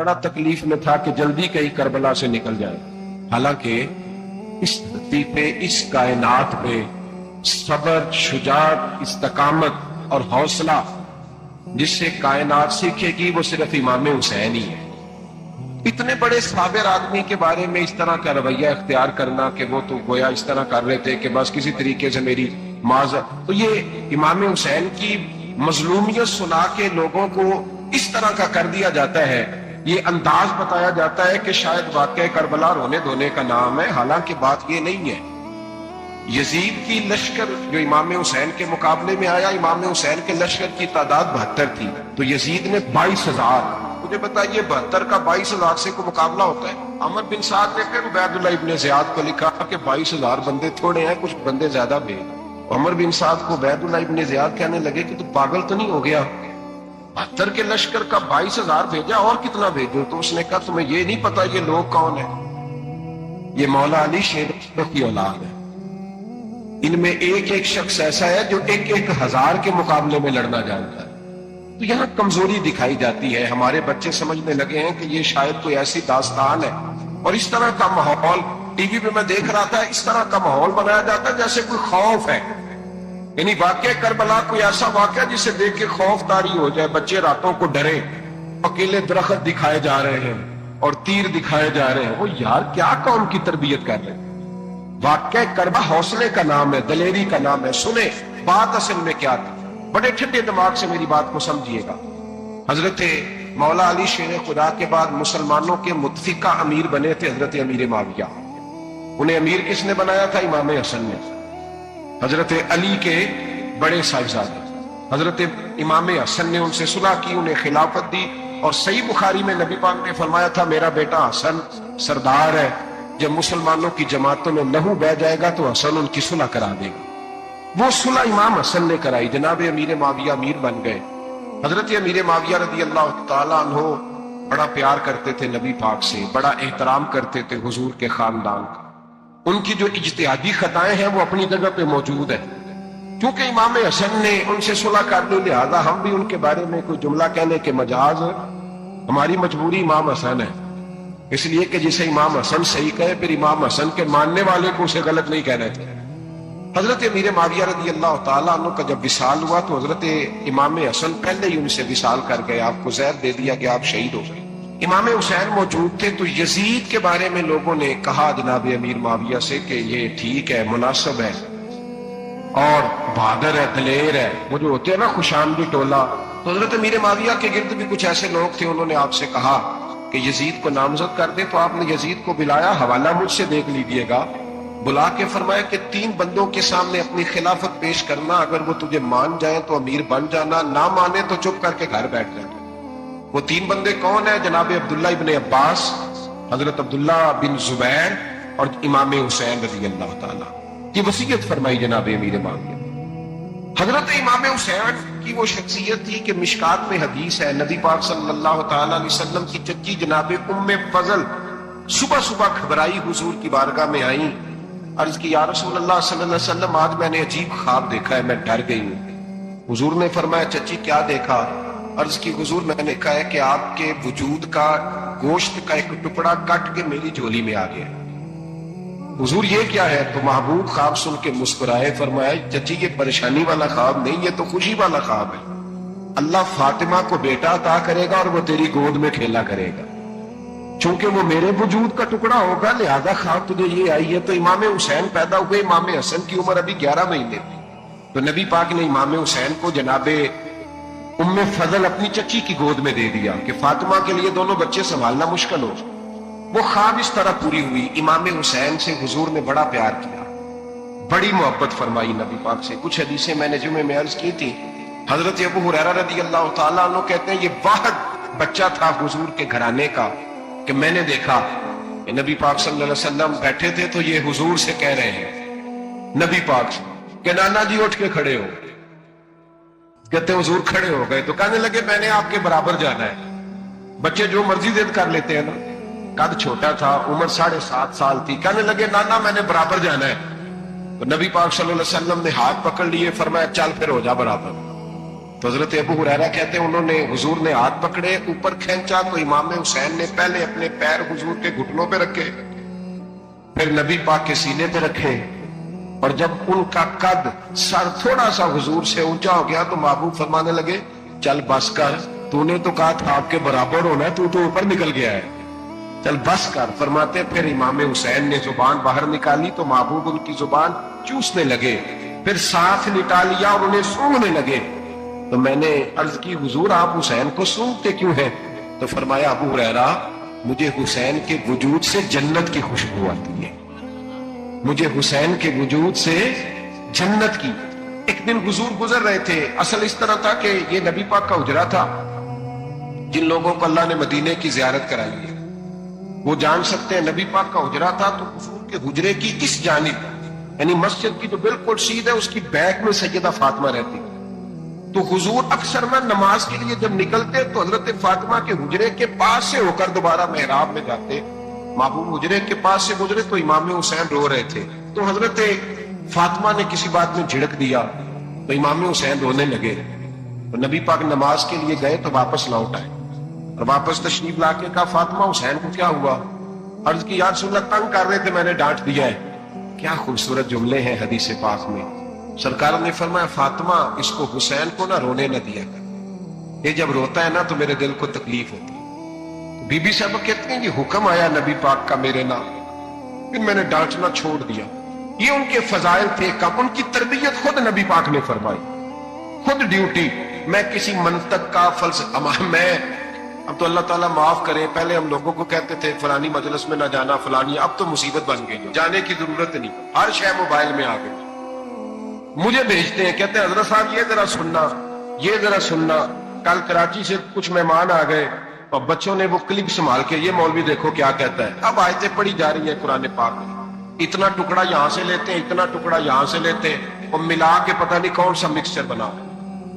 بڑا تکلیف میں تھا کہ جلدی کہیں کربلا سے نکل جائے. حالانکہ اس دھرتی پہ، اس کائنات پہ صبر، شجاعت، استقامت اور حوصلہ جس سے کائنات سیکھے گی وہ صرف امام حسین ہی ہے. اتنے بڑے صابر آدمی کے بارے میں اس طرح کا رویہ اختیار کرنا کہ وہ تو گویا اس طرح کر رہے تھے کہ بس کسی طریقے سے میری معذرت. تو یہ امام حسین کی مظلومیت سنا کے لوگوں کو اس طرح کا کر دیا جاتا ہے، یہ انداز بتایا جاتا ہے کہ شاید واقعہ کربلا رونے دھونے کا نام ہے. حالانکہ بات یہ نہیں ہے. یزید کی لشکر جو امام حسین کے مقابلے میں آیا، امام حسین کے لشکر کی تعداد 72 تھی، تو یزید نے 22,000. مجھے بتائیے 72 کا 22,000 سے کوئی مقابلہ ہوتا ہے؟ عمر بن سعد نے پھر عبید اللہ ابن زیاد کو لکھا کہ 22,000 بندے تھوڑے ہیں، کچھ بندے زیادہ بھیج. عمر بن سعد کو عبید اللہ ابن زیاد کہنے لگے کہ تو پاگل تو نہیں ہو گیا، 72 کے لشکر کا 22,000 بھیجا، اور کتنا بھیجوں؟ تو اس نے کہا تمہیں یہ نہیں پتا یہ لوگ کون ہیں؟ یہ مولا علی شیر کی اولاد ہے. ان میں ایک ایک شخص ایسا ہے جو 1,000 کے مقابلے میں لڑنا جانتا ہے. تو یہاں کمزوری دکھائی جاتی ہے. ہمارے بچے سمجھنے لگے ہیں کہ یہ شاید کوئی ایسی داستان ہے، اور اس طرح کا ماحول ٹی وی پہ میں دیکھ رہا تھا، اس طرح کا ماحول بنایا جاتا ہے جیسے کوئی خوف ہے. یعنی واقعہ کربلا کوئی ایسا واقعہ جسے دیکھ کے خوف طاری ہو جائے، بچے راتوں کو ڈرے، اکیلے درخت دکھائے جا رہے ہیں اور تیر دکھائے جا رہے ہیں. وہ یار کیا قوم کی تربیت کر رہے ہیں؟ واقعہ کربلا حوصلے کا نام ہے، دلیری کا نام ہے. سنیں بات اصل میں کیا تھی، بڑے ٹھنڈے دماغ سے میری بات کو سمجھیے گا. حضرت مولا علی شیر خدا کے بعد مسلمانوں کے متفقہ امیر بنے تھے حضرت امیر معاویہ. انہیں امیر کس نے بنایا تھا؟ امام حسن نے. حضرت علی کے بڑے صاحبزادے حضرت امام حسن نے ان سے صلح کی، انہیں خلافت دی. اور صحیح بخاری میں نبی پاک نے فرمایا تھا میرا بیٹا حسن سردار ہے، جب مسلمانوں کی جماعتوں میں لہو بہ جائے گا تو حسن ان کی صلح کرا دے گا. وہ صلح امام حسن نے کرائی، جناب امیر معاویہ امیر بن گئے. حضرت امیر معاویہ رضی اللہ تعالیٰ عنہ بڑا پیار کرتے تھے نبی پاک سے، بڑا احترام کرتے تھے حضور کے خاندان کا. ان کی جو اجتہادی خطائیں ہیں وہ اپنی جگہ پہ موجود ہیں. کیونکہ امام حسن نے ان سے صلح کر لی، لہذا ہم بھی ان کے بارے میں کوئی جملہ کہنے کے مجاز، ہماری مجبوری امام حسن ہے. اس لیے کہ جسے امام حسن صحیح کہے پھر امام حسن کے ماننے والے کو اسے غلط نہیں کہنا چاہیے. حضرت امیر معاویہ رضی اللہ تعالیٰ عنہ کا جب وصال ہوا تو حضرت امام حسن پہلے ہی ان سے وصال کر گئے، آپ کو زہر دے دیا کہ آپ شہید ہو گئے. امام حسین موجود تھے تو یزید کے بارے میں لوگوں نے کہا جناب امیر معاویہ سے کہ یہ ٹھیک ہے، مناسب ہے اور بہادر ہے، دلیر ہے. وہ جو ہوتے ہیں نا خوشامدی ٹولہ، تو حضرت امیر معاویہ کے گرد بھی کچھ ایسے لوگ تھے، انہوں نے آپ سے کہا کہ یزید کو نامزد کر دیں. تو آپ نے یزید کو بلایا، حوالہ مجھ سے دیکھ لیجیے گا. بلا کے فرمایا کہ 3 بندوں کے سامنے اپنی خلافت پیش کرنا، اگر وہ تجھے مان جائیں تو امیر بن جانا، نہ مانے تو چپ کر کے گھر بیٹھ جانا. وہ 3 بندے کون ہیں؟ جناب عبداللہ ابن عباس، حضرت عبداللہ بن زبیر اور امام حسین رضی اللہ تعالیٰ. یہ وصیت فرمائی جناب امیر معاویہ. حضرت امام حسین کی وہ شخصیت تھی کہ مشکات میں حدیث ہے، نبی پاک صلی اللہ تعالیٰ علیہ وسلم کی چچی جناب ام فضل صبح صبح گھبرائی حضور کی بارگاہ میں آئیں، عرض کی یا رسول اللہ صلی اللہ علیہ وسلم آج میں نے عجیب خواب دیکھا ہے، میں ڈر گئی ہوں. حضور نے فرمایا چچی کیا دیکھا؟ عرض کی حضور میں نے دیکھا ہے کہ آپ کے وجود کا گوشت کا ایک ٹکڑا کٹ کے میری جھولی میں آ گیا. حضور یہ کیا ہے؟ تو محبوب خواب سن کے مسکرائے، فرمایا چچی یہ پریشانی والا خواب نہیں، یہ تو خوشی والا خواب ہے. اللہ فاطمہ کو بیٹا عطا کرے گا اور وہ تیری گود میں کھیلا کرے گا. چونکہ وہ میرے وجود کا ٹکڑا ہوگا لہذا خواب تجھے یہ آئی ہے. تو امام حسین پیدا ہوئے، امام حسن کی عمر ابھی 11 مہینے تھی. تو نبی پاک نے امام حسین کو جناب ام فضل اپنی چچی کی گود میں دے دیا کہ فاطمہ کے لیے دونوں بچے سنبھالنا مشکل ہو. وہ خواب اس طرح پوری ہوئی. امام حسین سے حضور نے بڑا پیار کیا، بڑی محبت فرمائی نبی پاک سے. کچھ حدیثیں میں نے جمعے میں عرض کی تھی. حضرت ابو ہریرہ رضی اللہ تعالیٰ عنہ کہتے ہیں یہ واحد بچہ تھا حضور کے گھرانے کا کہ میں نے دیکھا کہ نبی پاک صلی اللہ علیہ وسلم بیٹھے تھے تو یہ حضور سے کہہ رہے ہیں نبی پاک سے کہ نانا جی اٹھ کے کھڑے ہو. کہتے ہیں حضور کھڑے ہو گئے تو کہنے لگے میں نے آپ کے برابر جانا ہے. بچے جو مرضی ضد کر لیتے ہیں نا. قد چھوٹا تھا، عمر 7.5 سال تھی. کہنے لگے نانا میں نے برابر جانا ہے. تو نبی پاک صلی اللہ علیہ وسلم نے ہاتھ پکڑ لیے، فرمایا چل پھر ہو جا برابر. تو حضرت ابو ہریرہ کہتے ہیں انہوں نے حضور نے ہاتھ پکڑے اوپر کھینچا تو امام حسین نے پہلے اپنے پیر حضور کے گھٹنوں پہ رکھے، پھر نبی پاک کے سینے پہ رکھے، اور جب ان کا قد سر تھوڑا سا حضور سے اونچا ہو گیا تو محبوب فرمانے لگے چل بس کر، تو نے تو کہا تھا آپ کے برابر ہونا ہے، تو اوپر نکل گیا ہے، چل بس کر۔ فرماتے پھر امام حسین نے زبان باہر نکالی تو محبوب ان کی زبان چوسنے لگے، پھر سانس نکال لیا اور انہیں سونگھنے لگے۔ تو میں نے عرض کی حضور آپ حسین کو سونگتے کیوں ہیں؟ تو فرمایا ابو ہریرہ مجھے حسین کے وجود سے جنت کی خوشبو آتی ہے، مجھے حسین کے وجود سے جنت کی۔ ایک دن حضور گزر رہے تھے، اصل اس طرح تھا کہ یہ نبی پاک کا حجرہ تھا، جن لوگوں کو اللہ نے مدینے کی زیارت کرائی ہے وہ جان سکتے ہیں نبی پاک کا حجرہ تھا، تو حضور کے حجرے کی اس جانب یعنی مسجد کی جو بالکل سیدھ ہے اس کی بیک میں سیدہ فاطمہ رہتی، تو حضور اکثر میں نماز کے لیے جب نکلتے تو حضرت فاطمہ کے حجرے کے پاس سے ہو کر دوبارہ محراب میں جاتے، محبوب حجرے کے پاس سے گزرے تو امام حسین رو رہے تھے، تو حضرت فاطمہ نے کسی بات میں جھڑک دیا تو امام حسین رونے لگے، تو نبی پاک نماز کے لیے گئے تو واپس لوٹ آئے، اور واپس تشریف لا کے کہا فاطمہ حسین کو کیا ہوا؟ عرض کی یا رسول اللہ تنگ کر رہے تھے میں نے ڈانٹ دیا ہے۔ کیا خوبصورت جملے ہیں حدیث پاک میں، سرکار نے فرمایا فاطمہ اس کو حسین کو نہ رونے نہ دیا کر، یہ جب روتا ہے نا تو میرے دل کو تکلیف ہوتی ہے۔ بی بی صاحب کہتے ہیں یہ حکم آیا نبی پاک کا میرے نام، پھر میں نے ڈانٹنا چھوڑ دیا۔ یہ ان کے فضائل تھے، کب ان کی تربیت خود نبی پاک نے فرمائی، خود ڈیوٹی۔ میں کسی منطق کا فلسفہ میں اب تو اللہ تعالیٰ معاف کرے، پہلے ہم لوگوں کو کہتے تھے فلانی مجلس میں نہ جانا فلانی، اب تو مصیبت بن گئی، جانے کی ضرورت نہیں، ہر شے موبائل میں آ گئی۔ مجھے بھیجتے ہیں کہتے ہیں حضرت صاحب یہ ذرا سننا، یہ ذرا سننا، کل کراچی سے کچھ مہمان آ گئے اور بچوں نے وہ کلپ سنبھال کے یہ مولوی دیکھو کیا کہتا ہے، اب آیتیں پڑھی جا رہی ہیں قرآن پاک میں، اتنا ٹکڑا یہاں سے لیتے ہیں اتنا ٹکڑا یہاں سے لیتے ہیں اور ملا کے پتہ نہیں کون سا مکسچر بنا،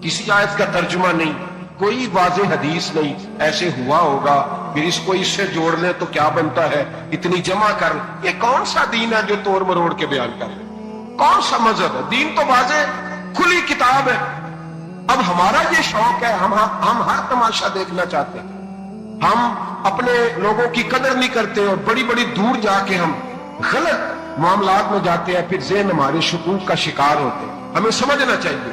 کسی آیت کا ترجمہ نہیں، کوئی واضح حدیث نہیں، ایسے ہوا ہوگا پھر اس کو اس سے جوڑ لیں تو کیا بنتا ہے، اتنی جمع کر، یہ کون سا دین ہے جو توڑ مروڑ کے بیان کر رہے، کون سا مذہب ہے؟ دین تو واضح کھلی کتاب ہے۔ اب ہمارا یہ شوق ہے، ہم ہر تماشا دیکھنا چاہتے ہیں، ہم اپنے لوگوں کی قدر نہیں کرتے اور بڑی بڑی دور جا کے ہم غلط معاملات میں جاتے ہیں، پھر ذہن ہمارے شکوک کا شکار ہوتے ہیں۔ ہمیں سمجھنا چاہیے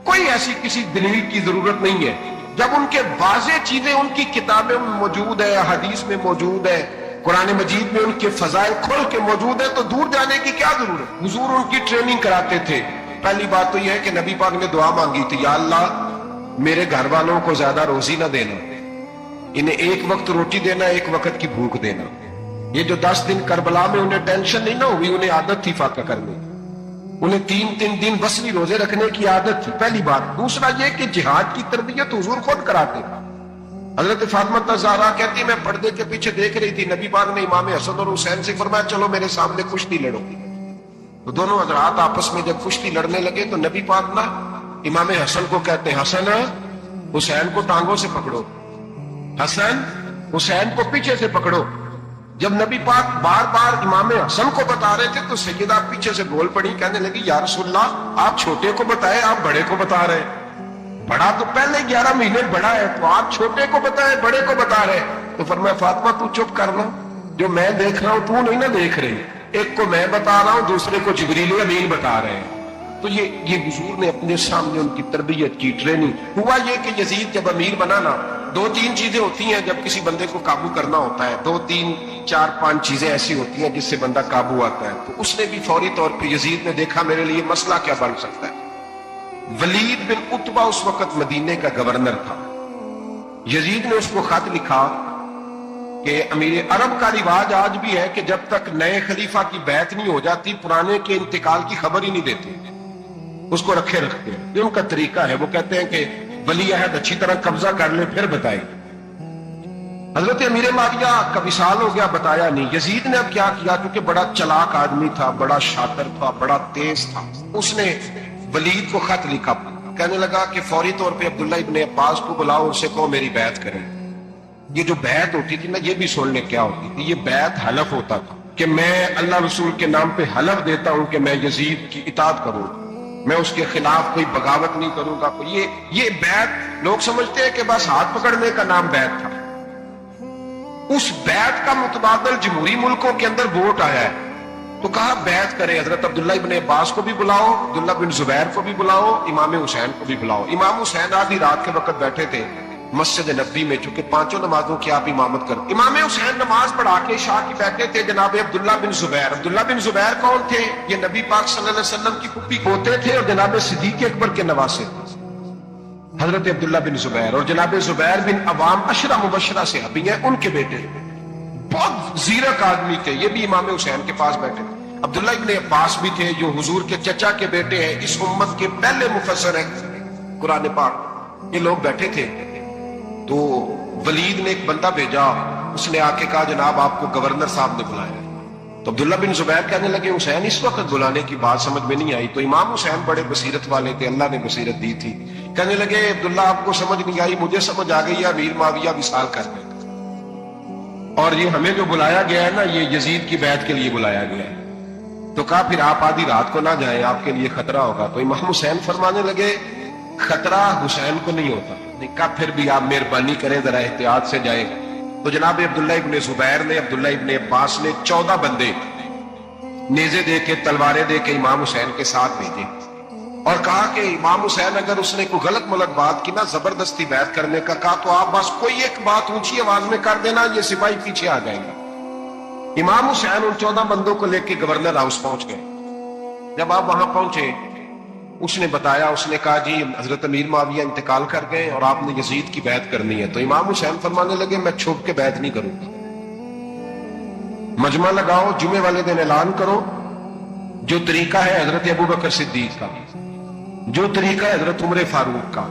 کوئی ایسی کسی دلیل کی ضرورت نہیں ہے، جب ان کے واضح چیزیں ان کی کتابیں میں موجود ہے، حدیث میں موجود ہے، قرآن مجید میں ان کے فضائل کھول کے موجود ہے تو دور جانے کی کیا ضرورت؟ حضور ان کی ٹریننگ کراتے تھے۔ پہلی بات تو یہ ہے کہ نبی پاک نے دعا مانگی تھی، یا اللہ میرے گھر والوں کو زیادہ روزی نہ دینا، انہیں ایک وقت روٹی دینا، ایک وقت کی بھوک دینا۔ یہ جو 10 دن کربلا میں انہیں ٹینشن نہیں نہ ہوئی، انہیں عادت تھی فاقہ کرنے، انہیں 3 دن وصلی روزے رکھنے کی عادت تھی، پہلی بات۔ دوسرا یہ کہ جہاد کی تربیت حضور خود کراتے۔ حضرت فاطمہ زہرا کہتی میں پردے کے پیچھے دیکھ رہی تھی، نبی پاک نے امام حسن اور حسین سے فرمایا چلو میرے سامنے کشتی لڑو، تو دونوں حضرات آپس میں جب کشتی لڑنے لگے تو نبی پاک نا امام حسن کو کہتے ہیں حسن حسین کو ٹانگوں سے پکڑو، حسن حسین کو پیچھے سے پکڑو۔ جب نبی پاک بار بار امام حسن کو بتا رہے تھے تو سیدہ پیچھے سے بول پڑی، کہنے لگی یا رسول اللہ آپ چھوٹے کو بتائے آپ بڑے کو بتا رہے، بڑا تو پہلے 11 مہینے بڑا ہے تو آپ چھوٹے کو بتائے بڑے کو بتا رہے۔ تو فرمایا فاطمہ تو چپ کرنا، جو میں دیکھ رہا ہوں تو نہیں نہ دیکھ رہی، ایک کو میں بتا رہا ہوں دوسرے کو جبریل امین بتا رہے ہیں۔ تو یہ حضور نے اپنے سامنے ان کی تربیت کی، ٹریننگ۔ ہوا یہ کہ یزید جب امیر بنا نا، 2-3 چیزیں ہوتی ہیں جب کسی بندے کو قابو کرنا ہوتا ہے، 2-3-4-5 چیزیں ایسی ہوتی ہیں جس سے بندہ قابو آتا ہے۔ تو اس نے بھی فوری طور پہ یزید نے دیکھا میرے لیے مسئلہ کیا بن سکتا ہے۔ ولید بن عتبہ اس وقت مدینے کا گورنر تھا، یزید نے اس کو خط لکھا کہ امیر عرب کا رواج آج بھی ہے کہ جب تک نئے خلیفہ کی بیعت نہیں ہو جاتی پرانے کے انتقال کی خبر ہی نہیں دیتے، اس کو رکھے رکھتے ہیں، یہ ان کا طریقہ ہے۔ وہ کہتے ہیں کہ ولی عہد اچھی طرح قبضہ کر لے پھر بتائے۔ حضرت امیر معاویہ کا وصال ہو گیا، بتایا نہیں۔ یزید نے اب کیا کیا، کیونکہ بڑا چلاک آدمی تھا، بڑا شاطر تھا، بڑا تیز تھا، اس نے ولید کو خط لکھا، کہنے لگا کہ فوری طور پہ عبداللہ ابن عباس کو بلاؤ، ان سے کہو میری بیعت کریں۔ یہ جو بیعت ہوتی تھی نا، یہ بھی سننے کیا ہوتی تھی، یہ بیعت حلف ہوتا تھا کہ میں اللہ رسول کے نام پہ حلف دیتا ہوں کہ میں یزید کی اطاعت کروں، میں اس کے خلاف کوئی بغاوت نہیں کروں گا. یہ بیعت لوگ سمجھتے ہیں کہ بس ہاتھ پکڑنے کا نام بیعت تھا. اس بیعت کا متبادل جمہوری ملکوں کے اندر ووٹ آیا ہے تو کہا بیعت کرے. حضرت عبداللہ ابن عباس کو بھی بلاؤ, عبداللہ بن زبیر کو بھی بلاؤ, امام حسین کو بھی بلاؤ. امام حسین آدھی رات کے وقت بیٹھے تھے مسجد نبوی میں, چونکہ پانچوں نمازوں کی آپ امامت کرتے. امام حسین نماز پڑھا کے عشاء کی بیٹھے تھے جناب عبداللہ بن زبیر. عبداللہ بن زبیر کون تھے؟ یہ نبی پاک صلی اللہ علیہ وسلم کی پھپھی پوتے تھے اور جناب صدیق اکبر کے نواسے تھے حضرت عبداللہ بن زبیر. اور جناب زبیر بن عوام عشرہ مبشرہ صحابی ہیں, ان کے بیٹے بہت زیرک آدمی تھے. یہ بھی امام حسین کے پاس بیٹھے تھے. عبداللہ ابن عباس بھی تھے جو حضور کے چچا کے بیٹے ہیں, اس امت کے پہلے مفسر ہیں قرآن پاک. یہ لوگ بیٹھے تھے تو ولید نے ایک بندہ بھیجا, اس نے آ کے کہا جناب آپ کو گورنر صاحب نے بلایا ہے. تو عبداللہ بن زبیر کہنے لگے حسین اس وقت بلانے کی بات سمجھ میں نہیں آئی. تو امام حسین بڑے بصیرت والے تھے, اللہ نے بصیرت دی تھی. کہنے لگے عبداللہ آپ کو سمجھ نہیں آئی, مجھے سمجھ آ گئی ہے امیر معاویہ وصال کرنے کا, اور یہ ہمیں جو بلایا گیا ہے نا یہ یزید کی بیعت کے لیے بلایا گیا ہے. تو کہا پھر آپ آدھی رات کو نہ جائیں, آپ کے لیے خطرہ ہوگا. تو امام حسین فرمانے لگے خطرہ حسین کو نہیں ہوتا. نہیں کہا پھر بھی آپ مہربانی کریں ذرا احتیاط سے جائیں. تو جناب عبداللہ ابن زبیر نے, عبداللہ ابن عباس نے 14 بندے نیزے دے کے تلواریں دے کے امام حسین کے ساتھ بھیجے اور کہا کہ امام حسین اگر اس نے کوئی غلط ملت بات کی نا زبردستی بیعت کرنے کا کہا تو آپ بس کوئی ایک بات اونچی آواز میں کر دینا, یہ سپاہی پیچھے آ جائیں گے. امام حسین ان 14 بندوں کو لے کے گورنر ہاؤس پہنچ گئے. جب آپ وہاں پہنچے اس نے بتایا, اس نے کہا جی حضرت امیر معاویہ انتقال کر گئے اور آپ نے یزید کی بیعت کرنی ہے. تو امام حسین فرمانے لگے میں چھپ کے بیعت نہیں کروں گا, مجمع لگاؤ, جمعے والے دن اعلان کرو. جو طریقہ ہے حضرت ابوبکر صدیق کا, جو طریقہ ہے حضرت عمر فاروق کا,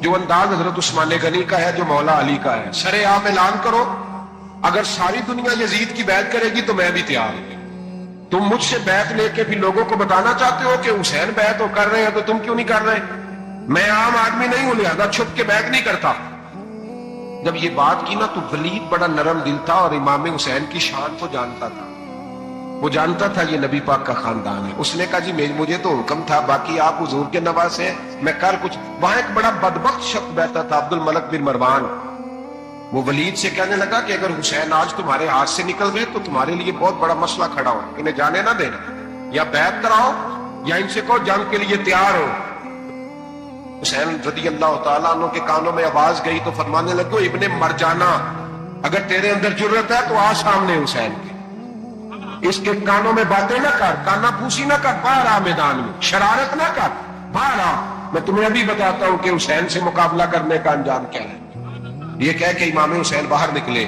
جو انداز حضرت عثمان غنی کا ہے, جو مولا علی کا ہے, سرے عام اعلان کرو. اگر ساری دنیا یزید کی بیعت کرے گی تو میں بھی تیار ہوں. تم مجھ سے بیعت لے کے بھی لوگوں کو بتانا چاہتے ہو کہ حسین بیعت ہو کر رہے ہیں تو تم کیوں نہیں کر رہے؟ میں عام آدمی نہیں ہوں, لہذا چھپ کے بیعت نہیں کرتا. جب یہ بات کی نا تو ولید بڑا نرم دل تھا اور امام حسین کی شان کو جانتا تھا. وہ جانتا تھا یہ نبی پاک کا خاندان ہے. اس نے کہا جی مجھے تو حکم تھا, باقی آپ حضور کے نواسے ہیں, میں کل کچھ. وہاں ایک بڑا بدبخت شخص بیٹھا تھا عبد الملک بن مروان. وہ ولید سے کہنے لگا کہ اگر حسین آج تمہارے ہاتھ سے نکل گئے تو تمہارے لیے بہت بڑا مسئلہ کھڑا ہو, انہیں جانے نہ دینا, یا بیعت کراؤ یا ان سے کہو جنگ کے لیے تیار ہو. حسین رضی اللہ تعالیٰ عنہ کے کانوں میں آواز گئی تو فرمانے لگے ابن مرجانہ اگر تیرے اندر جرت ہے تو آ سامنے حسین کے, اس کے کانوں میں باتیں نہ کر, کانا پھوسی نہ کر, باہر آ میدان میں, شرارت نہ کر, باہر آ. میں تمہیں ابھی بتاتا ہوں کہ حسین سے مقابلہ کرنے کا انجام کیا ہے. یہ کہہ کہ امام حسین باہر نکلے,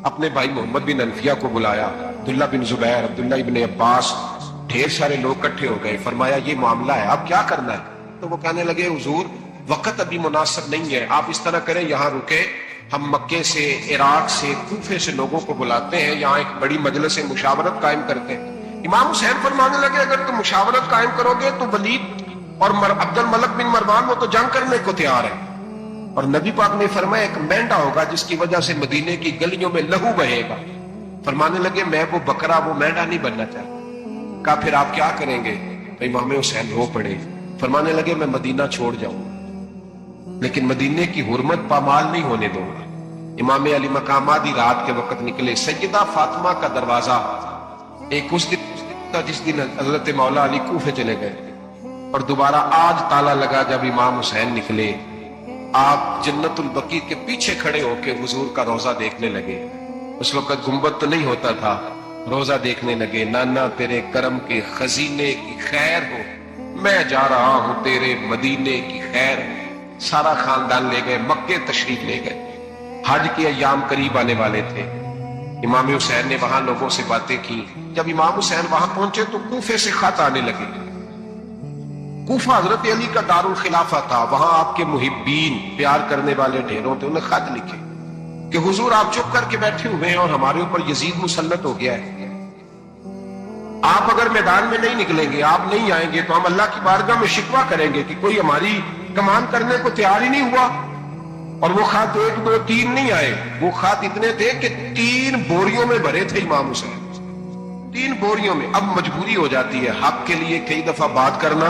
اپنے بھائی محمد بن انفیہ کو بلایا, عبداللہ بن زبیر, عبداللہ ابن عباس, ڈھیر سارے لوگ اکٹھے ہو گئے. فرمایا یہ معاملہ ہے, اب کیا کرنا ہے؟ تو وہ کہنے لگے حضور وقت ابھی مناسب نہیں ہے, آپ اس طرح کریں یہاں رکے, ہم مکے سے, عراق سے, کوفے سے لوگوں کو بلاتے ہیں, یہاں ایک بڑی مجلس مشاورت قائم کرتے ہیں. امام حسین فرمانے لگے اگر تم مشاورت قائم کرو گے تو ولید اور عبد الملک بن مروان وہ تو جنگ کرنے کو تیار ہے, اور نبی پاک نے فرمایا ایک مینڈا ہوگا جس کی وجہ سے مدینے کی گلیوں میں لہو بہے گا. فرمانے لگے میں وہ بکرا, وہ مینڈا نہیں بننا چاہتا. کہا پھر آپ کیا کریں گے؟ تو امام حسین رو پڑے, فرمانے لگے میں مدینہ چھوڑ جاؤں گا لیکن مدینے کی حرمت پامال نہیں ہونے دوں گا. امام علی مقام آدھی رات کے وقت نکلے. سیدہ فاطمہ کا دروازہ ایک اس دن تھا جس دن حضرت مولا علی کوفے چلے گئے, اور دوبارہ آج تالا لگا جب امام حسین نکلے. آپ جنت البقیع کے پیچھے کھڑے ہو کے حضور کا روضہ دیکھنے لگے. اس وقت گنبد تو نہیں ہوتا تھا, روضہ دیکھنے لگے. نانا تیرے کرم کے خزینے کی خیر ہو, میں جا رہا ہوں تیرے مدینے کی خیر. سارا خاندان لے گئے, مکے تشریف لے گئے. حج کے ایام قریب آنے والے تھے. امام حسین نے وہاں لوگوں سے باتیں کی. جب امام حسین وہاں پہنچے تو کوفے سے خط آنے لگے. کوفہ حضرت علی کا دار الخلافہ تھا, وہاں آپ کے محبین, پیار کرنے والے ڈھیروں تھے. انہیں خط لکھے کہ حضور آپ چپ کر کے بیٹھے ہوئے ہیں اور ہمارے اوپر یزید مسلط ہو گیا ہے. آپ اگر میدان میں نہیں نکلیں گے, آپ نہیں آئیں گے تو ہم اللہ کی بارگاہ میں شکوہ کریں گے کہ کوئی ہماری کمان کرنے کو تیار ہی نہیں ہوا. اور وہ خط 1 2 3 نہیں آئے, وہ خط اتنے تھے کہ 3 بوریوں میں بھرے تھے امام حسین, 3 بوریوں میں. اب مجبوری ہو جاتی ہے حق کے لیے کئی دفعہ بات کرنا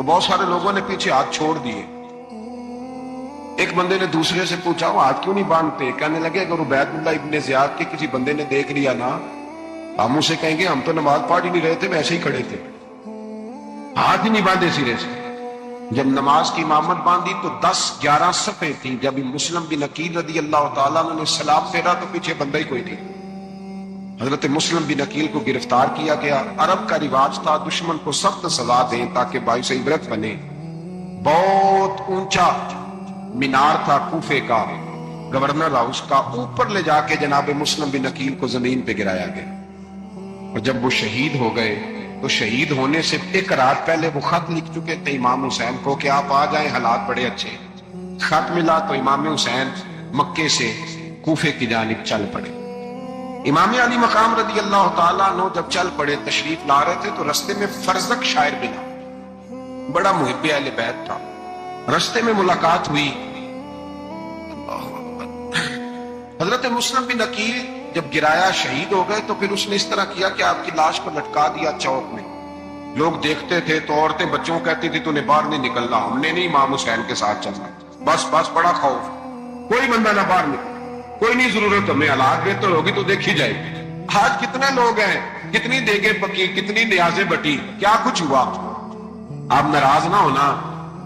تو بہت سارے لوگوں نے پیچھے ہاتھ چھوڑ دیے. ایک بندے نے دوسرے سے پوچھا وہ ہاتھ کیوں نہیں باندھتے؟ کہنے لگے اگر عبید اللہ ابن زیاد کے کسی بندے نے دیکھ لیا نا ہم اسے کہیں گے ہم تو نماز پڑھ ہی نہیں رہے تھے ویسے ہی کھڑے تھے, ہاتھ ہی نہیں باندھے سرے سے. جب نماز کی امامت باندھی تو 10-11 صفیں تھیں. جب مسلم بن عقیل رضی اللہ تعالیٰ عنہ نے سلام پھیرا تو پیچھے بندہ ہی کوئی نہیں. حضرت مسلم بن عقیل کو گرفتار کیا گیا. عرب کا رواج تھا دشمن کو سخت سزا دیں تاکہ باعث عبرت بنے. بہت اونچا مینار تھا کوفے کا, گورنر ہاؤس کا, اوپر لے جا کے جناب مسلم بن عقیل کو زمین پہ گرایا گیا. اور جب وہ شہید ہو گئے تو شہید ہونے سے ایک رات پہلے وہ خط لکھ چکے تھے امام حسین کو کہ آپ آ جائیں, حالات بڑے اچھے. خط ملا تو امام حسین مکے سے کوفے کی جانب چل پڑے. امام علی مقام رضی اللہ تعالیٰ عنہ جب چل پڑے تشریف لا رہے تھے تو رستے میں فرزدق شاعر ملا, بڑا محب اہل بیت تھا. رستے میں ملاقات ہوئی. حضرت مسلم بن عقیل جب گرایا شہید ہو گئے تو پھر اس نے اس طرح کیا کہ آپ کی لاش کو لٹکا دیا چوک میں. لوگ دیکھتے تھے تو عورتیں بچوں کہتی تھی تو نے باہر نہیں نکلنا, ہم نے نہیں امام حسین کے ساتھ چلنا. بس بڑا خوف, کوئی بندہ نہ باہر نکل, کوئی نہیں ضرورت, ہمیں حالات بہتر ہوگی تو دیکھی جائے گی. آج کتنے لوگ ہیں, کتنی دیگیں پکی, کتنی نیازیں بٹی, کیا کچھ ہوا. آپ ناراض نہ ہونا,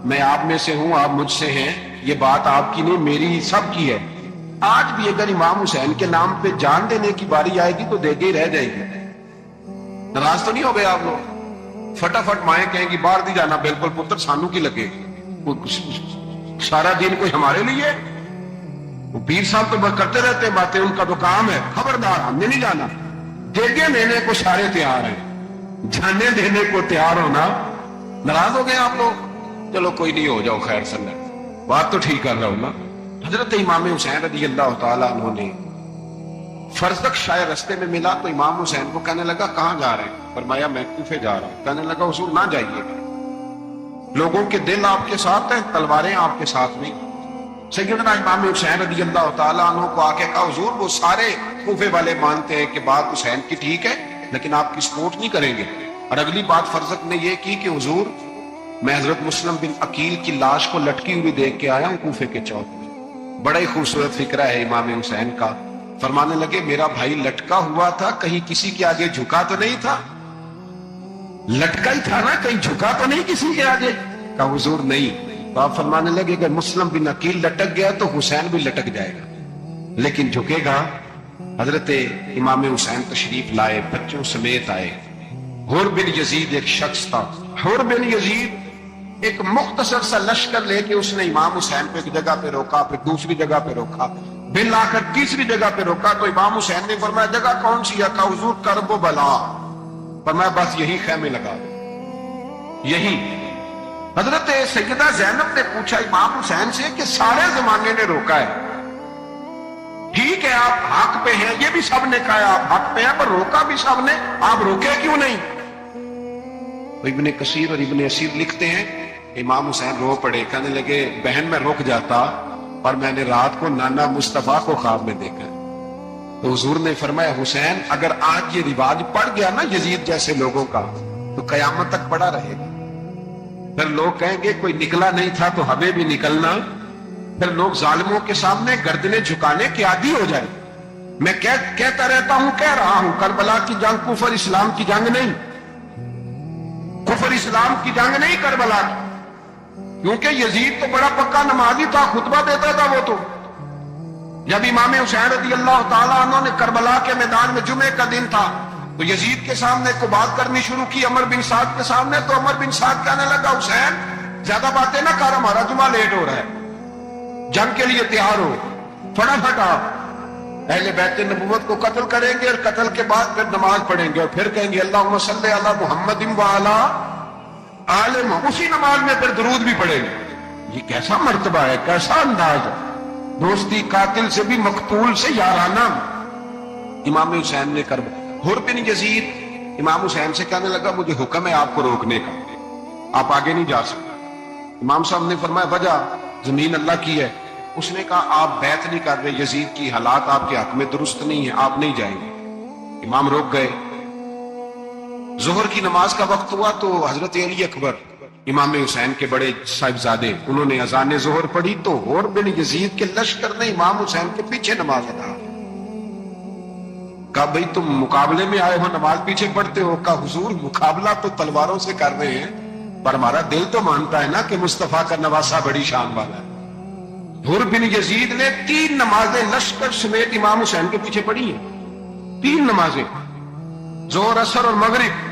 میں آپ میں سے ہوں, آپ مجھ سے ہیں, یہ بات آپ کی نہیں میری سب کی ہے. آج بھی اگر امام حسین کے نام پہ جان دینے کی باری آئے گی تو دیگے ہی رہ جائے گی. ناراض تو نہیں ہو گئے آپ لوگ؟ فٹافٹ مائیں کہیں گی باہر نہیں جانا, بالکل پتر سانو کی لگے, سارا دن کوئی ہمارے لیے. پیر صاحب تو کرتے رہتے باتیں, ان کا تو کام ہے. خبردار ہم نے نہیں جانا. دیگے لینے کو سارے تیار ہیں, جانے دینے کو تیار ہونا. ناراض ہو گئے آپ لوگ؟ چلو کوئی نہیں, ہو جاؤ خیر سنت, بات تو ٹھیک کر رہا ہوں نا. حضرت امام حسین رضی اللہ تعالیٰ عنہ نے فرزدق شاعر رستے میں ملا تو امام حسین کو کہنے لگا کہاں جا رہے ہیں؟ فرمایا میں کوفے جا رہا ہوں. کہنے لگا حضور نہ جائیے, لوگوں کے دل آپ کے ساتھ ہیں, تلواریں آپ کے ساتھ نہیں. سیدنا امام حسین رضی اللہ تعالیٰ عنہ کو آ کے کہا حضور وہ سارے کوفے والے مانتے ہیں کہ بات حسین کی ٹھیک ہے لیکن آپ کی سپورٹ نہیں کریں گے. اور اگلی بات فرزدق نے یہ کی کہ حضور میں حضرت مسلم بن عقیل کی لاش کو لٹکی ہوئی دیکھ کے آیا ہوں کوفے کے چوک میں. بڑا ہی خوبصورت فکرہ ہے امام حسین کا. فرمانے لگے میرا بھائی لٹکا ہوا تھا, کہیں کسی کے آگے جھکا تو نہیں تھا؟ لٹکا ہی تھا نا, کہیں جھکا تو نہیں کسی کے آگے؟ کہا حضور نہیں. تو آپ فرمانے لگے اگر مسلم بن عقیل لٹک گیا تو حسین بھی لٹک جائے گا, لیکن جھکے گا. حضرت امام حسین تشریف لائے, بچوں سمیت آئے. حر بن یزید ایک شخص تھا. حر بن یزید ایک مختصر سا لشکر لے کے اس نے امام حسین کو ایک جگہ پہ روکا, پھر دوسری جگہ پہ روکا, بالآخر تیسری جگہ پہ روکا. تو امام حسین نے فرمایا جگہ کون سی ہے؟ کہا حضور کرب و بلا. فرمایا بس یہی خیمے لگا دو, یہی. حضرت سیدہ زینب نے پوچھا امام حسین سے کہ سارے زمانے نے روکا ہے, ٹھیک ہے آپ حق پہ ہیں, یہ بھی سب نے کہا آپ حق پہ ہیں, پر روکا بھی سب نے, آپ روکے کیوں نہیں؟ تو ابن کثیر اور ابن اسیر لکھتے ہیں امام حسین رو پڑے. کہنے لگے بہن میں رک جاتا اور میں نے رات کو نانا مصطفیٰ کو خواب میں دیکھا. تو حضور نے فرمایا حسین اگر آج یہ رواج پڑ گیا نا یزید جیسے لوگوں کا تو قیامت تک پڑا رہے گا. پھر لوگ کہیں گے کوئی نکلا نہیں تھا تو ہمیں بھی نکلنا. پھر لوگ ظالموں کے سامنے گردنیں جھکانے کے عادی ہو جائیں. میں کہتا رہتا ہوں, کہہ رہا ہوں, کربلا کی جنگ کفر اسلام کی جنگ نہیں, کفر اسلام کی جنگ نہیں کربلا کی. کیونکہ یزید تو بڑا پکا نمازی تھا, خطبہ دیتا تھا وہ تو. جب امام حسین رضی اللہ تعالیٰ عنہ نے کربلا کے میدان میں جمعے کا دن تھا تو یزید کے سامنے کو بات کرنی شروع کی عمر بن سعد کے سامنے. تو عمر بن سعد کہنے لگا حسین زیادہ باتیں نہ کر, ہمارا جمعہ لیٹ ہو رہا ہے, جنگ کے لیے تیار ہو, فٹافٹ آپ اہل بیت نبوت کو قتل کریں گے اور قتل کے بعد پھر نماز پڑھیں گے اور پھر کہیں گے اللہم صلی علی محمد وعلی آل محمد, اسی نماز میں پھر درود بھی پڑھیں گے. یہ کیسا مرتبہ ہے, کیسا انداز ہے, دوستی قاتل سے بھی مقتول سے یارانہ. امام حسین نے کر. حر بن یزید امام حسین سے کہنے لگا مجھے حکم ہے آپ کو روکنے کا, آپ آگے نہیں جا سکتے. امام صاحب نے فرمایا وجہ زمین اللہ کی ہے. اس نے کہا آپ بیعت نہیں کر رہے, یزید کی حالات آپ کے حق میں درست نہیں ہے, آپ نہیں جائیں گے. امام روک گئے. ظہر کی نماز کا وقت ہوا تو حضرت علی اکبر امام حسین کے بڑے صاحبزادے، انہوں نے اذان ظہر پڑھی تو ہور بن یزید کے لشکر نے امام حسین کے پیچھے نماز ادا کی۔ کہا بھئی تم مقابلے میں آئے ہو، نماز پیچھے پڑھتے ہو؟ کہا حضور مقابلہ تو تلواروں سے کر رہے ہیں، پر ہمارا دل تو مانتا ہے نا کہ مصطفیٰ کا نواسہ بڑی شان والا ہے۔ حر بن یزید نے 3 نمازیں لشکر سمیت امام حسین کے پیچھے پڑھی ہیں، 3 نمازیں، ظہر، عصر اور مغرب۔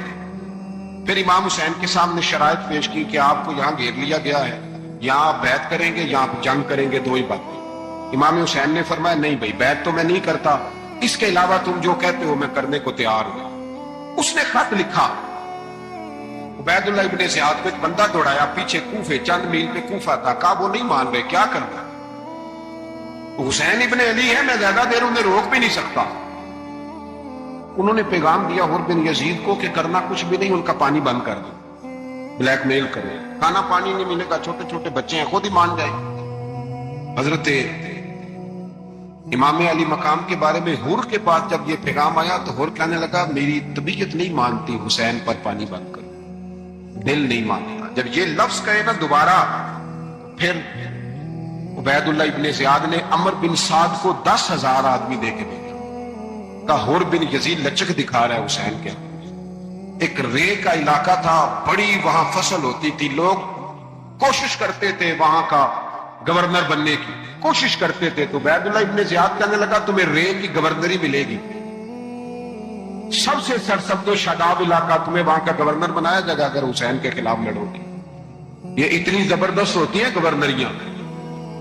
پھر امام حسین کے سامنے شرائط پیش کی کہ آپ کو یہاں گھیر لیا گیا ہے، یہاں آپ بیعت کریں گے یا آپ جنگ کریں گے، 2 ہی باتیں۔ امام حسین نے فرمایا نہیں بھائی، بیعت تو میں نہیں کرتا، اس کے علاوہ تم جو کہتے ہو میں کرنے کو تیار ہوں۔ اس نے خط لکھا، عبید اللہ ابن زیاد کو ایک بندہ دوڑایا پیچھے کوفے، چند میل پہ کوفہ تھا، کہا وہ نہیں مان رہے، کیا کرنا؟ حسین ابن علی ہے، میں زیادہ دیر انہیں روک بھی نہیں سکتا۔ انہوں نے پیغام دیا حر بن یزید کو کہ کرنا کچھ بھی نہیں، ان کا پانی بند کر دو، بلیک میل کرو، کھانا پانی نہیں ملے گا، چھوٹے چھوٹے بچے ہیں، خود ہی مان جائیں۔ حضرت امام علی مقام کے بارے میں حر کے پاس جب یہ پیغام آیا تو حر کہنے لگا میری طبیعت نہیں مانتی حسین پر پانی بند کرو، دل نہیں مانتا۔ جب یہ لفظ کہے نا دوبارہ، پھر عبید اللہ ابن زیاد نے عمر بن سعد کو 10,000 آدمی دے کے بھیجا، کہا حر بن یزید لچک دکھا رہا ہے حسین کے۔ ایک رے کا علاقہ تھا، بڑی وہاں فصل ہوتی تھی، لوگ کوشش کرتے تھے وہاں کا گورنر بننے کی، کوشش کرتے تھے۔ تو عبید اللہ ابن زیاد کہنے لگا تمہیں رے کی گورنری ملے گی، سب سے سرسبز و شاداب علاقہ، تمہیں وہاں کا گورنر بنایا جائے گا اگر حسین کے خلاف لڑو گے۔ یہ اتنی زبردست ہوتی ہیں گورنریاں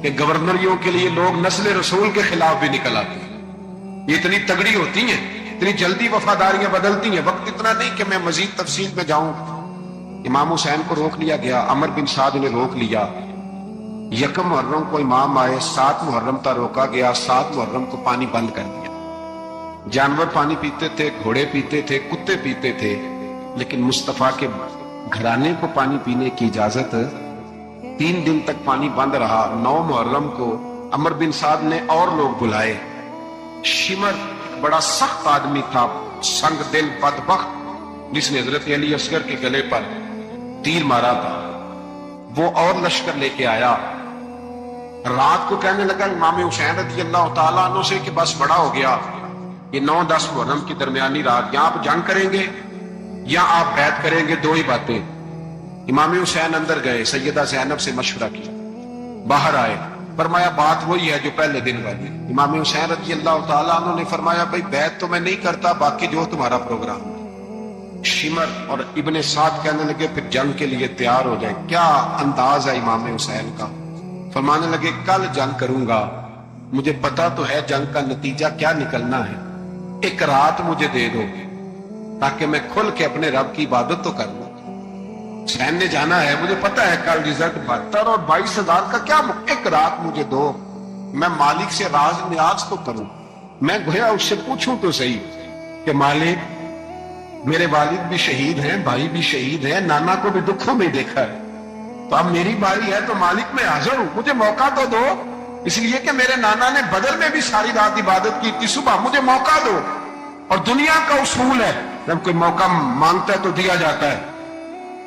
کہ گورنریوں کے لیے لوگ نسل رسول کے خلاف بھی نکل آتے ہیں۔ یہ اتنی تگڑی ہوتی ہیں، اتنی جلدی وفاداریاں بدلتی ہیں، وقت اتنا نہیں کہ میں مزید تفصیل میں جاؤں۔ امام حسین کو روک لیا گیا، عمر بن سعد نے روک لیا۔ 1 محرم کو امام آئے، 7 محرم تک روکا گیا، 7 محرم کو پانی بند کر دیا۔ جانور پانی پیتے تھے، گھوڑے پیتے تھے، کتے پیتے تھے، لیکن مصطفیٰ کے گھرانے کو پانی پینے کی اجازت 3 دن تک پانی بند رہا۔ 9 محرم کو عمر بن سعد نے اور لوگ بلائے۔ شمر بڑا سخت آدمی تھا، سنگ دل بدبخت، جس نے حضرت علی اصغر کے گلے پر تیر مارا تھا، وہ اور لشکر لے کے آیا۔ رات کو کہنے لگا امام حسین رضی اللہ تعالیٰ عنہ سے کہ بس بڑا ہو گیا، یہ 9-10 محرم کی درمیانی رات، یا آپ جنگ کریں گے یا آپ بیعت کریں گے، 2 ہی باتیں۔ امام حسین اندر گئے، سیدہ زینب سے مشورہ کیا، باہر آئے، فرمایا بات وہی ہے جو پہلے دن والی۔ امام حسین رضی اللہ تعالیٰ عنہ نے فرمایا بھائی بیعت تو میں نہیں کرتا، باقی جو تمہارا پروگرام ہے۔ شمر اور ابن سعد کہنے لگے پھر جنگ کے لیے تیار ہو جائیں۔ کیا انداز ہے امام حسین کا، فرمانے لگے کل جنگ کروں گا، مجھے پتا تو ہے جنگ کا نتیجہ کیا نکلنا ہے، 1 رات مجھے دے دو تاکہ میں کھل کے اپنے رب کی عبادت تو کر لوں۔ حسین نے جانا ہے، مجھے پتا ہے کل رزلٹ 72 اور 22,000 کا کیا، 1 رات مجھے دو، میں مالک سے راز نیاز تو کروں، میں گویا اس سے پوچھوں تو صحیح کہ مالک میرے والد بھی شہید ہیں، بھائی بھی شہید ہیں، نانا کو بھی دکھوں میں دیکھا ہے، تو اب میری باری ہے تو مالک میں حاضر ہوں، مجھے موقع تو دو، اس لیے کہ میرے نانا نے بدر میں بھی ساری رات عبادت کی تھی، صبح مجھے موقع دو۔ اور دنیا کا اصول ہے جب کوئی موقع مانگتا ہے تو دیا جاتا ہے۔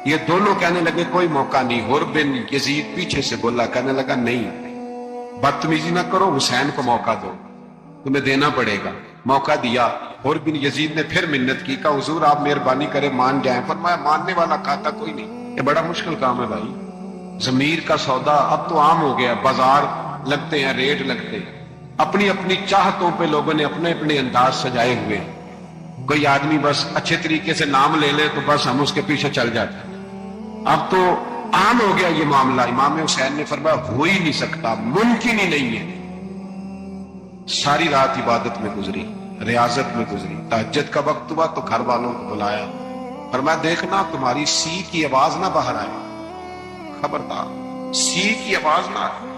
یہ دونوں کہنے لگے کوئی موقع نہیں۔ حر بن یزید پیچھے سے بولا، کہنے لگا نہیں، بدتمیزی نہ کرو، حسین کو موقع دو، تمہیں دینا پڑے گا۔ موقع دیا۔ حر بن یزید نے پھر منت کی، کہا حضور آپ مہربانی کرے مان جائیں۔ فرمایا ماننے والا کھاتا کوئی نہیں، یہ بڑا مشکل کام ہے بھائی، ضمیر کا سودا اب تو عام ہو گیا، بازار لگتے ہیں، ریٹ لگتے ہیں، اپنی اپنی چاہتوں پہ لوگوں نے اپنے اپنے انداز سجائے ہوئے ہیں۔ کوئی آدمی بس اچھے طریقے سے نام لے لے تو بس ہم اس کے پیچھے چل جاتے ہیں، اب تو عام ہو گیا یہ معاملہ۔ امام حسین نے فرمایا ہو ہی نہیں سکتا، ممکن ہی نہیں ہے۔ ساری رات عبادت میں گزری، ریاضت میں گزری، تہجد کا وقت ہوا تو گھر والوں کو بلایا، فرمایا دیکھنا تمہاری سی کی آواز نہ باہر آئے، خبردار سی کی آواز نہ آئے۔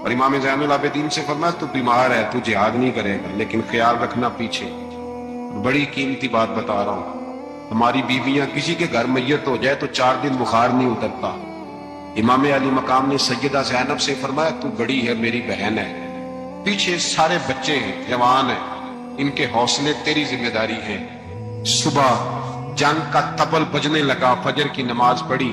اور امام زین العابدین سے فرمایا تو بیمار ہے، تو جہاد نہیں کرے گا، لیکن خیال رکھنا پیچھے بڑی قیمتی بات بتا رہا ہوں، ہماری بیویاں کسی کے گھر میت ہو جائے تو 4 دن بخار نہیں اترتا۔ امام علی مقام نے سیدہ زینب سے فرمایا تو بڑی ہے، میری بہن ہے، پیچھے سارے بچے ہیں، جوان ہیں، ان کے حوصلے تیری ذمہ داری ہے۔ صبح جنگ کا طبل بجنے لگا، فجر کی نماز پڑھی،